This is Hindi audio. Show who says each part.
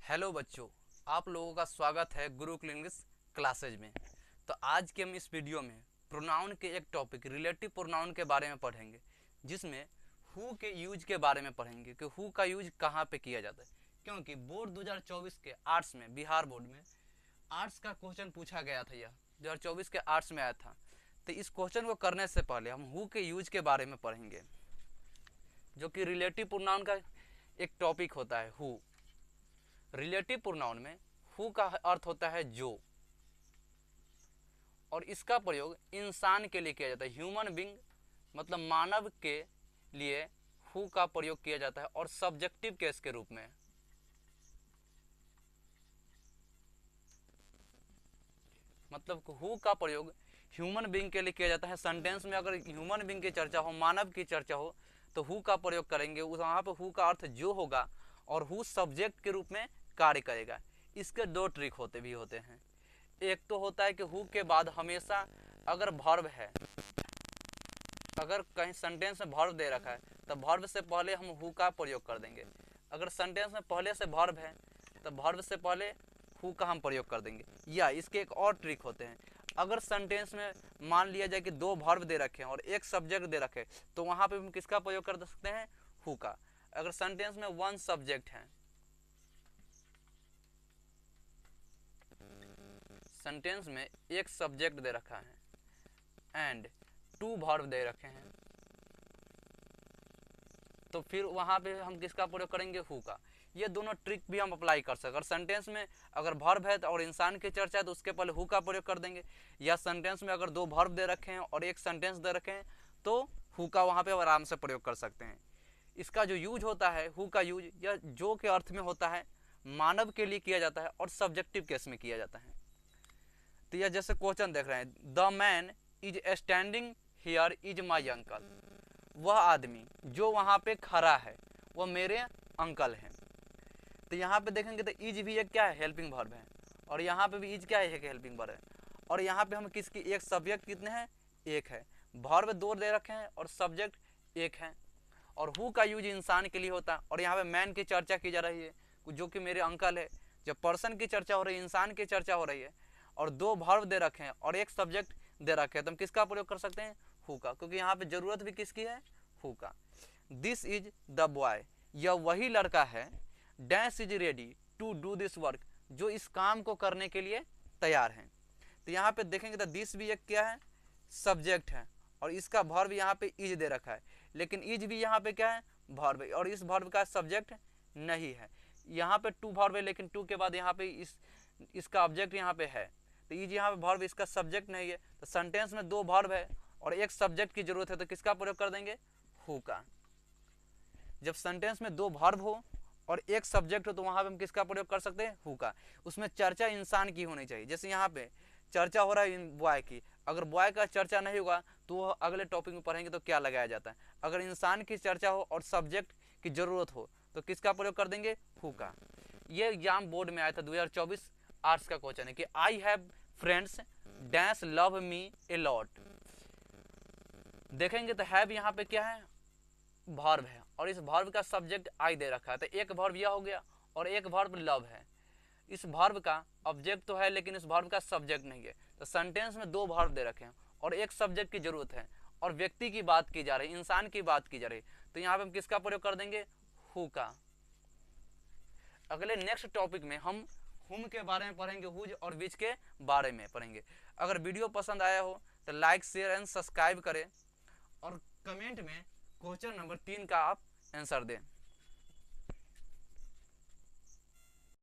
Speaker 1: हेलो बच्चों, आप लोगों का स्वागत है गुरुकुल इंग्लिश क्लासेज में। तो आज के हम इस वीडियो में प्रोनाउन के एक टॉपिक रिलेटिव प्रोनाउन के बारे में पढ़ेंगे, जिसमें हु के यूज के बारे में पढ़ेंगे कि हु का यूज कहाँ पे किया जाता है। क्योंकि बोर्ड 2024 के आर्ट्स में, बिहार बोर्ड में आर्ट्स का क्वेश्चन पूछा गया था। यह 2024 के आर्ट्स में आया था। तो इस क्वेश्चन को करने से पहले हम हु के यूज के बारे में पढ़ेंगे, जो कि रिलेटिव प्रोनाउन का एक टॉपिक होता है। हु रिलेटिव प्रोनाउन में हु का अर्थ होता है जो, और इसका प्रयोग इंसान के लिए किया जाता है। ह्यूमन बींग मतलब मानव के लिए हु का प्रयोग किया जाता है, और सब्जेक्टिव केस के रूप में। मतलब हु का प्रयोग ह्यूमन बींग के लिए किया जाता है। सेंटेंस में अगर ह्यूमन बींग की चर्चा हो, मानव की चर्चा हो, तो हु का प्रयोग करेंगे। उस वहाँ पे हु का अर्थ जो होगा, और हु सब्जेक्ट के रूप में कार्य करेगा। इसके दो ट्रिक होते हैं। एक तो होता है कि हु के बाद हमेशा अगर वर्ब है, अगर कहीं सेंटेंस में वर्ब दे रखा है तो वर्ब से पहले हम हु का प्रयोग कर देंगे। अगर सेंटेंस में पहले से वर्ब है तो वर्ब से पहले हु का हम प्रयोग कर देंगे। या इसके एक और ट्रिक होते हैं। अगर सेंटेंस में मान लिया जाए कि दो वर्ब दे रखे हैं और एक सब्जेक्ट दे रखे, तो वहाँ पे हम किसका प्रयोग कर सकते हैं? हु का। अगर सेंटेंस में वन सब्जेक्ट है, सेंटेंस में एक सब्जेक्ट दे रखा है एंड टू वर्ब दे रखे हैं, तो फिर वहां पे हम किसका प्रयोग करेंगे? हु का। ये दोनों ट्रिक भी हम अप्लाई कर सकते हैं। अगर सेंटेंस में अगर वर्ब है और इंसान की चर्चा है तो उसके पहले हु का प्रयोग कर देंगे। या सेंटेंस में अगर दो वर्ब दे रखे हैं और एक सेंटेंस दे रखे हैं तो हु का वहां पे आराम से प्रयोग कर सकते हैं। इसका जो यूज होता है, हु का यूज या जो के अर्थ में होता है, मानव के लिए किया जाता है और सब्जेक्टिव केस में किया जाता है। तो यह जैसे क्वेश्चन देख रहे हैं, the man is standing here is my uncle. वह आदमी जो वहां पे खड़ा है वह मेरे अंकल हैं। तो यहाँ पे देखेंगे तो इज भी एक क्या है? हेल्पिंग वर्ब है। और यहाँ पे भी इज क्या है? एक हेल्पिंग वर्ब है। और यहाँ पे हम किसकी एक सब्जेक्ट कितने हैं? एक है। वर्ब दो दे रखे हैं और सब्जेक्ट एक है। और हु का यूज इंसान के लिए होता है। और यहाँ पे मैन की चर्चा की जा रही है, जो कि मेरे अंकल है। जब पर्सन की चर्चा हो रही है, इंसान की चर्चा हो रही है, और दो वर्ब दे रखे हैं और एक सब्जेक्ट दे रखे हैं, तो हम किसका प्रयोग कर सकते हैं? हु का। क्योंकि यहाँ पे जरूरत भी किसकी है? हु का। दिस इज द बॉय, यह वही लड़का है। Dash is ready to do this work, जो इस काम को करने के लिए तैयार है। तो यहाँ पे देखेंगे तो दिस भी एक क्या है? सब्जेक्ट है। और इसका वर्ब यहाँ पे इज दे रखा है, लेकिन इज भी यहाँ पे क्या है? वर्ब। और इस वर्ब का सब्जेक्ट नहीं है। यहाँ पे टू वर्ब है, लेकिन टू के बाद यहाँ पे इसका ऑब्जेक्ट यहाँ पे है। तो इज यहाँ पे वर्ब, इसका सब्जेक्ट नहीं है। तो सेंटेंस में दो वर्ब है और एक सब्जेक्ट की जरूरत है, तो किसका प्रयोग कर देंगे? हु का। जब सेंटेंस में दो वर्ब हो और एक सब्जेक्ट हो तो वहां पे हम किसका प्रयोग कर सकते हैं? हु का। उसमें चर्चा इंसान की होनी चाहिए। जैसे यहाँ पे चर्चा हो रहा है बॉय की, अगर बॉय का चर्चा नहीं होगा तो वह अगले टॉपिक में पढ़ेंगे तो क्या लगाया जाता है। अगर इंसान की चर्चा हो और सब्जेक्ट की जरूरत हो तो किसका प्रयोग कर देंगे? हु का। ये एग्जाम बोर्ड में आया था 2024 आर्ट्स का क्वेश्चन है कि I have friends dash love me a lot. देखेंगे तो हैव यहाँ पे क्या है? वर्ब है। और इस वर्ब का सब्जेक्ट आई दे रखा है, तो एक वर्ब यह हो गया और एक वर्ब लव है। इस वर्ब का ऑब्जेक्ट तो है लेकिन इस वर्ब का सब्जेक्ट नहीं है। तो सेंटेंस में दो वर्ब दे रखे हैं और एक सब्जेक्ट की जरूरत है, और व्यक्ति की बात की जा रही, इंसान की बात की जा रही, तो यहाँ पे हम किसका प्रयोग कर देंगे? हु का। अगले नेक्स्ट टॉपिक में हम हुम के बारे में पढ़ेंगे, हुज और विच के बारे में पढ़ेंगे। अगर वीडियो पसंद आया हो तो लाइक, शेयर एंड सब्सक्राइब करें, और कमेंट में क्वेश्चन नंबर 3 का आप आंसर दें।